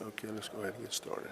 Okay, let's go ahead and get started.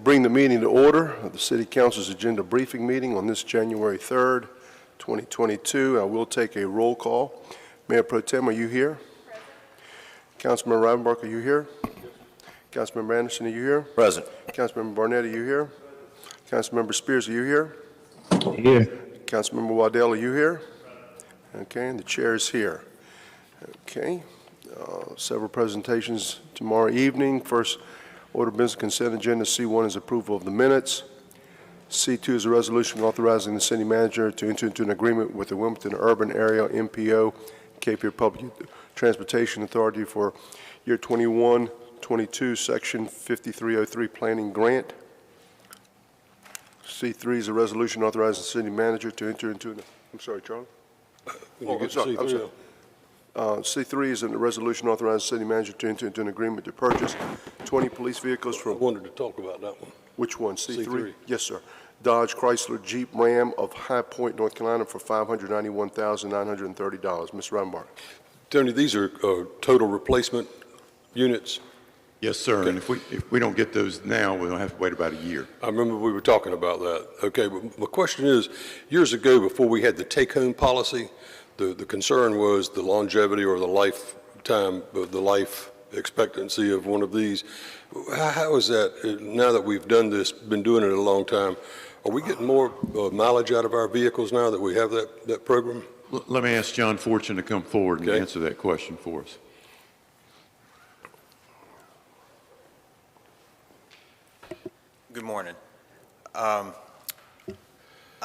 Bring the meeting to order of the City Council's agenda briefing meeting on this January 3rd, 2022. I will take a roll call. Mayor Pro Tem, are you here? Present. Councilmember Rivenbark, are you here? Yes. Councilmember Anderson, are you here? Present. Councilmember Barnett, are you here? Councilmember Spears, are you here? Here. Councilmember Waddell, are you here? Okay, and the chair is here. Okay. Several presentations tomorrow evening. First order of business consent agenda. C1 is approval of the minutes. C2 is a resolution authorizing the city manager to enter into an agreement with the Wilmington Urban Area MPO, Cape Fear Public Transportation Authority for year 21-22, section 5303 planning grant. C3 is a resolution authorizing the city manager to enter into an, I'm sorry, Charlie? I'm sorry. C3 is a resolution authorizing the city manager to enter into an agreement to purchase 20 police vehicles from... I wanted to talk about that one. Which one, C3? C3. Yes, sir. Dodge Chrysler Jeep Ram of High Point, North Carolina for $591,930. Mr. Rivenbark. Tony, these are total replacement units. Yes, sir. Okay. And if we don't get those now, we'll have to wait about a year. I remember we were talking about that. Okay, but my question is, years ago, before we had the take-home policy, the concern was the longevity or the lifetime, the life expectancy of one of these. How is that, now that we've done this, been doing it a long time, are we getting more mileage out of our vehicles now that we have that program? Let me ask John Fortune to come forward and Okay. answer that question for us. Good morning.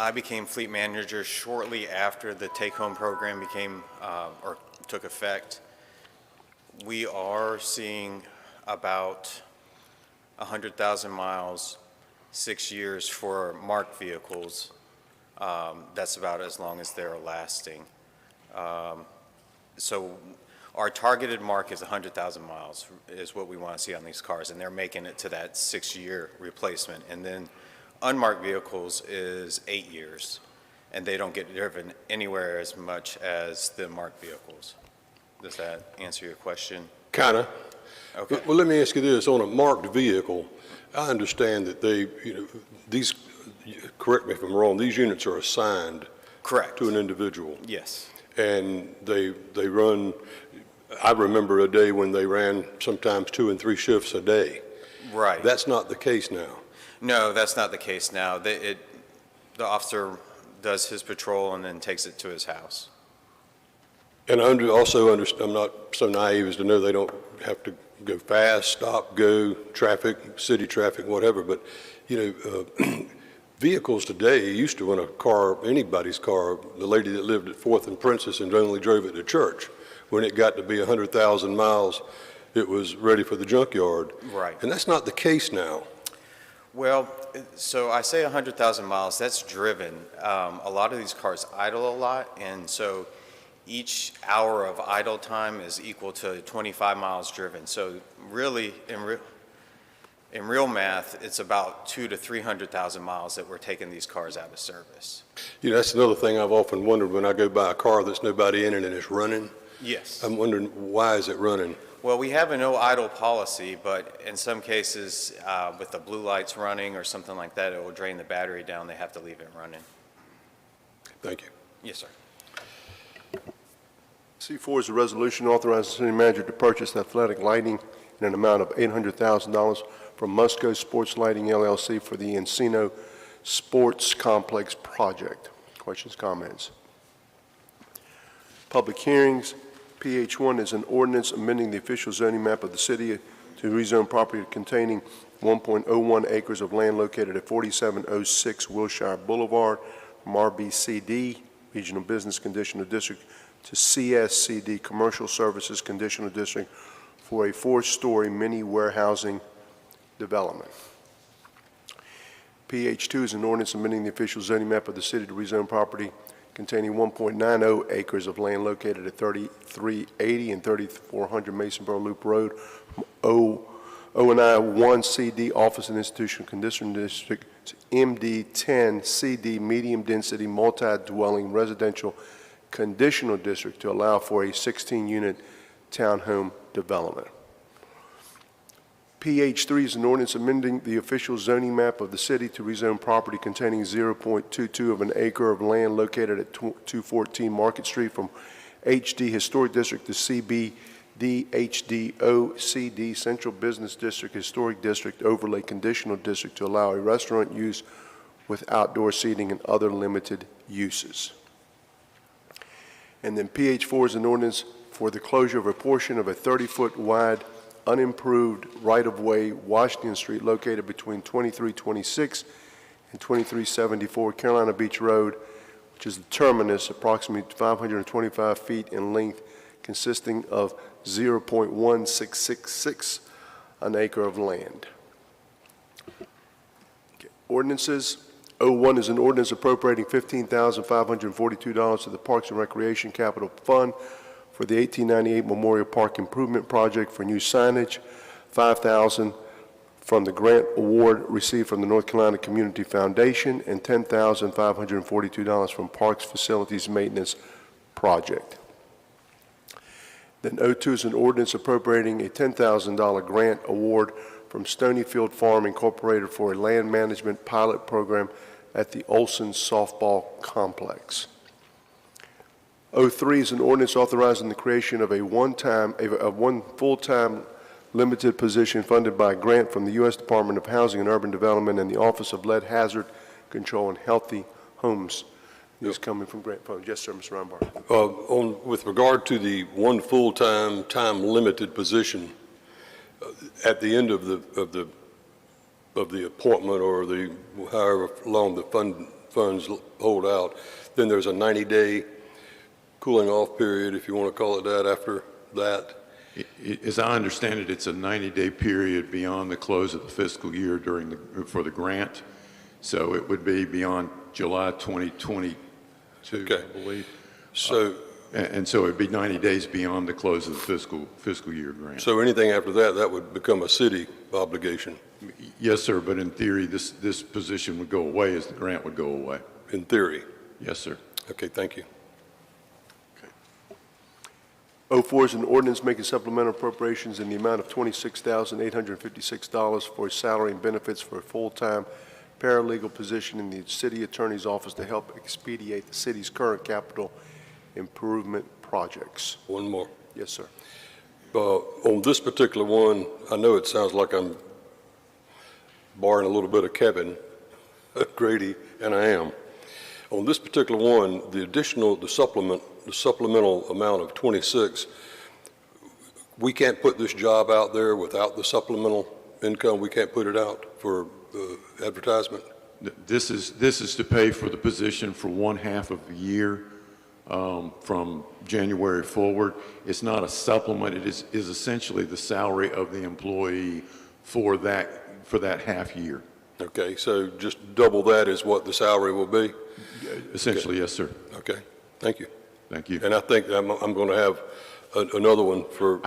I became fleet manager shortly after the take-home program became or took effect. We are seeing about 100,000 miles, 6 years for marked vehicles. That's about as long as they're lasting. So our targeted mark is 100,000 miles is what we want to see on these cars, and they're making it to that 6-year replacement. And then unmarked vehicles is 8 years, and they don't get driven anywhere as much as the marked vehicles. Does that answer your question? Kind of. Okay. Well, let me ask you this. On a marked vehicle, I understand that these, correct me if I'm wrong, these units are assigned Correct. to an individual. Yes. And they run, I remember a day when they ran sometimes 2 and 3 shifts a day. Right. That's not the case now. No, that's not the case now. The officer does his patrol and then takes it to his house. And I also understand, I'm not so naive as to know they don't have to go fast, stop, go, traffic, city traffic, whatever. But, vehicles today, used to when a car, anybody's car, the lady that lived at 4th and Princess and only drove it to church, when it got to be 100,000 miles, it was ready for the junkyard. Right. And that's not the case now. Well, so I say 100,000 miles, that's driven. A lot of these cars idle a lot, and so each hour of idle time is equal to 25 miles driven. So really, in real math, it's about 200,000 to 300,000 miles that we're taking these cars out of service. That's another thing I've often wondered when I go by a car that's nobody in it and it's running. Yes. I'm wondering, why is it running? Well, we have a no idle policy, but in some cases, with the blue lights running or something like that, it will drain the battery down. They have to leave it running. Thank you. Yes, sir. C4 is a resolution authorizing the city manager to purchase athletic lighting in an amount of $800,000 from Musco Sports Lighting LLC for the Encino Sports Complex project. Questions, comments? Public hearings. PH1 is an ordinance amending the official zoning map of the city to rezone property containing 1.01 acres of land located at 4706 Wilshire Boulevard from RBCD, Regional Business Conditional District, to CSCD, Commercial Services Conditional District, for a 4-story mini warehousing development. PH2 is an ordinance amending the official zoning map of the city to rezone property containing 1.90 acres of land located at 3380 and 3400 Masonboro Loop Road, O&I 1 CD Office and Institutional Conditional District to MD10 CD Medium Density Multi-Dwelling Residential Conditional District to allow for a 16-unit townhome development. PH3 is an ordinance amending the official zoning map of the city to rezone property containing 0.22 of an acre of land located at 214 Market Street from HD Historic District to CBD HDOCD Central Business District Historic District Overlay Conditional District to allow a restaurant use with outdoor seating and other limited uses. And then PH4 is an ordinance for the closure of a portion of a 30-foot wide unimproved right-of-way Washington Street located between 2326 and 2374 Carolina Beach Road, which is the terminus, approximately 525 feet in length, consisting of 0.1666 an acre of land. Okay. Ordinances. 01 is an ordinance appropriating $15,542 to the Parks and Recreation Capital Fund for the 1898 Memorial Park Improvement Project for new signage, $5,000 from the grant award received from the North Carolina Community Foundation, and $10,542 from Parks Facilities Maintenance Project. Then 02 is an ordinance appropriating a $10,000 grant award from Stonyfield Farm Incorporated for a land management pilot program at the Olson Softball Complex. 03 is an ordinance authorizing the creation of one full-time limited position funded by a grant from the U.S. Department of Housing and Urban Development and the Office of Lead Hazard Control and Healthy Homes. This is coming from grant funds. Yes, sir, Mr. Reinbart. With regard to the one full-time, time-limited position, at the end of the appointment or the however long the funds hold out, then there's a 90-day cooling off period, if you want to call it that, after that. As I understand it, it's a 90-day period beyond the close of the fiscal year for the grant. So it would be beyond July 2022, Okay. I believe. So, And so it'd be 90 days beyond the close of the fiscal year grant. so anything after that, that would become a city obligation, Yes, sir, but in theory, this position would go away as the grant would go away. in theory. Yes, sir. Okay, thank you. 04 is an ordinance making supplemental appropriations in the amount of $26,856 for salary and benefits for a full-time paralegal position in the city attorney's office to help expedite the city's current capital improvement projects. One more. Yes, sir. On this particular one, I know it sounds like I'm borrowing a little bit of Kevin Grady, and I am. On this particular one, the supplemental amount of 26, we can't put this job out there without the supplemental income. We can't put it out for advertisement. This is to pay for the position for one half of the year from January forward. It's not a supplement. It is essentially the salary of the employee for that half year. Okay, so just double that is what the salary will be? Essentially, yes, sir. Okay, thank you. Thank you. And I think I'm going to have another one for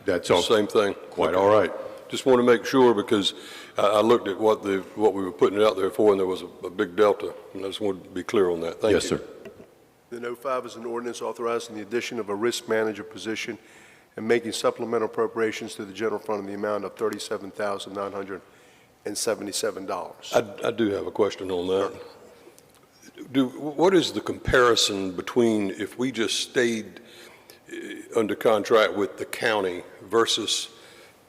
That's the all. same thing. Quite Okay. all right. Just want to make sure, because I looked at what we were putting it out there for, and there was a big delta, and I just wanted to be clear on that. Thank you. Yes, sir. Then 05 is an ordinance authorizing the addition of a risk manager position and making supplemental appropriations to the general fund in the amount of $37,977. I do have a question on that. What is the comparison between if we just stayed under contract with the county versus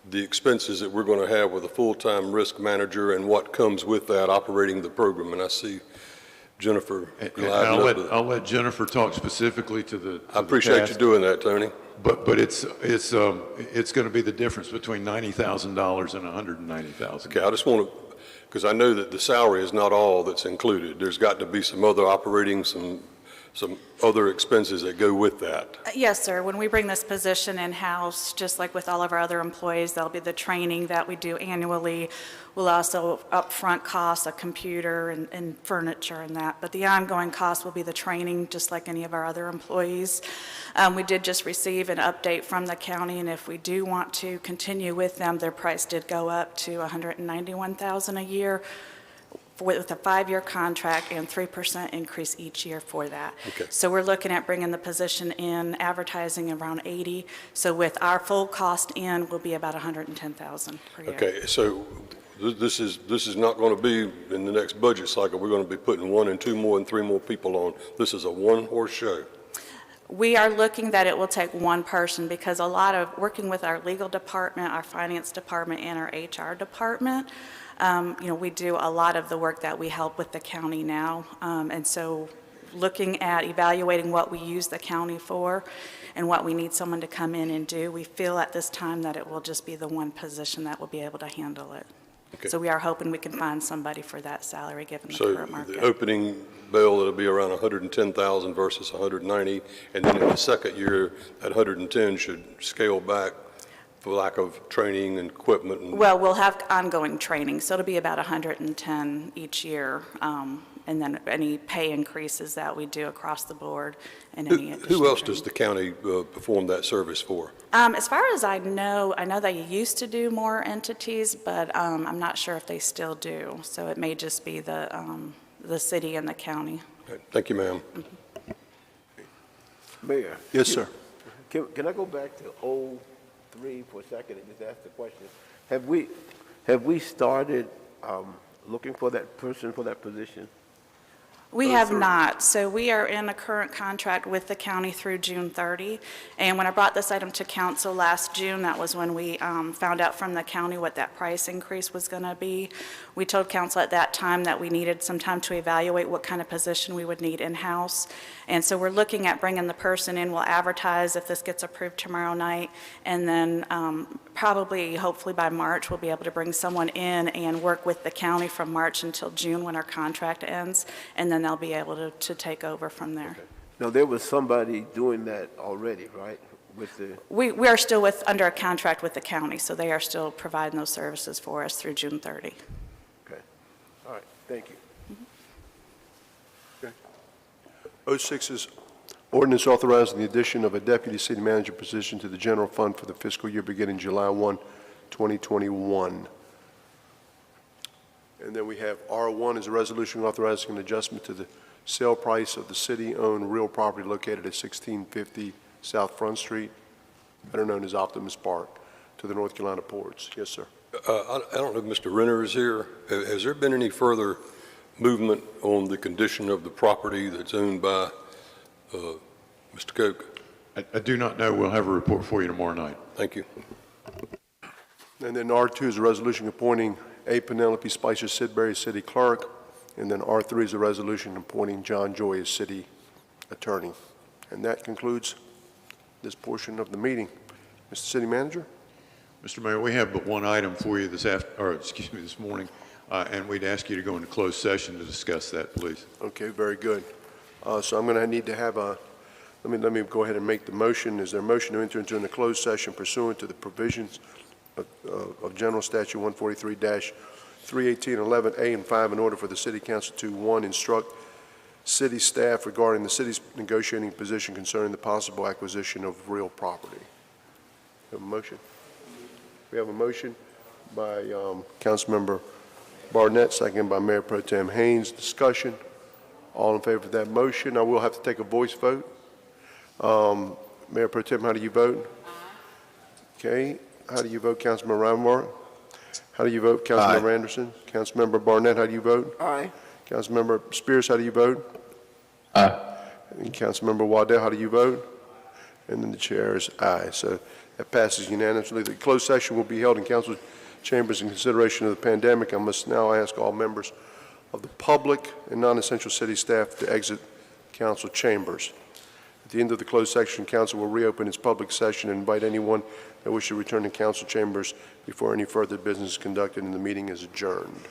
the expenses that we're going to have with a full-time risk manager and what comes with that operating the program? And I see Jennifer. And gliding up. I'll let Jennifer talk specifically to the. I appreciate you doing that, Tony. But it's going to be the difference between $90,000 and $190,000. Okay, I just want to, because I know that the salary is not all that's included. There's got to be some other operating, some other expenses that go with that. Yes, sir. When we bring this position in-house, just like with all of our other employees, there'll be the training that we do annually. We'll also upfront costs, a computer and furniture and that. But the ongoing cost will be the training, just like any of our other employees. We did just receive an update from the county, and if we do want to continue with them, their price did go up to $191,000 a year with a 5-year contract and 3% increase each year for that. Okay. So we're looking at bringing the position in, advertising around 80. So with our full cost in, will be about 110,000 per year. Okay, so this is not going to be in the next budget cycle. We're going to be putting 1 and 2 more and 3 more people on. This is a one-horse show. We are looking that it will take one person because a lot of working with our legal department, our finance department, and our HR department, we do a lot of the work that we help with the county now. And so looking at evaluating what we use the county for and what we need someone to come in and do, we feel at this time that it will just be the one position that will be able to handle it. Okay. So we are hoping we can find somebody for that salary given the So current market. the opening bill, it'll be around 110,000 versus 190, and then in the second year, that 110 should scale back for lack of training and equipment and... Well, we'll have ongoing training, so it'll be about 110 each year, and then any pay increases that we do across the board and any additional Who else does training. the county perform that service for? As far as I know they used to do more entities, but I'm not sure if they still do. So it may just be the city and the county. Okay, thank you, ma'am. Mayor? Yes, sir. Can I go back to 03 for a second and just ask the question? Have we started looking for that person for that position? We have not. So we are in a current contract with the county through June 30. And when I brought this item to council last June, that was when we found out from the county what that price increase was going to be. We told council at that time that we needed some time to evaluate what kind of position we would need in-house. And so we're looking at bringing the person in. We'll advertise if this gets approved tomorrow night. And then probably, hopefully by March, we'll be able to bring someone in and work with the county from March until June when our contract ends. And then they'll be able to take over from there. No, there was somebody doing that already, right? With the, We are still under a contract with the county, so they are still providing those services for us through June 30. okay. All right, thank you. 06 is ordinance authorizing the addition of a deputy city manager position to the general fund for the fiscal year beginning July 1, 2021. And then we have R1 is a resolution authorizing an adjustment to the sale price of the city-owned real property located at 1650 South Front Street, better known as Optimus Park, to the North Carolina Ports. Yes, sir. I don't know if Mr. Renner is here. Has there been any further movement on the condition of the property that's owned by Mr. Koch? I do not know. We'll have a report for you tomorrow night. Thank you. And then R2 is a resolution appointing A. Penelope Spicer Sidbury as city clerk, and then R3 is a resolution appointing John Joy as city attorney. And that concludes this portion of the meeting. Mr. City Manager? Mr. Mayor, we have but one item for you this morning, and we'd ask you to go into closed session to discuss that, please. Okay, very good. So I'm going to need to have let me go ahead and make the motion. Is there a motion to enter into a closed session pursuant to the provisions of General Statute 143-318-11A and 5 in order for the City Council to, 1, instruct city staff regarding the city's negotiating position concerning the possible acquisition of real property? Have a motion? We have a motion by Councilmember Barnett, second by Mayor Pro Tem Haynes. Discussion. All in favor of that motion? I will have to take a voice vote. Mayor Pro Tem, how do you vote? Okay. How do you vote, Councilmember Reinhart? How do you vote, Councilmember Anderson? Councilmember Barnett, how do you vote? Aye. Councilmember Spears, how do you vote? Aye. And Councilmember Waddell, how do you vote? And then the chair is aye. So that passes unanimously. The closed session will be held in council chambers in consideration of the pandemic. I must now ask all members of the public and non-essential city staff to exit council chambers. At the end of the closed session, council will reopen its public session and invite anyone that wishes to return to council chambers before any further business is conducted, and the meeting is adjourned.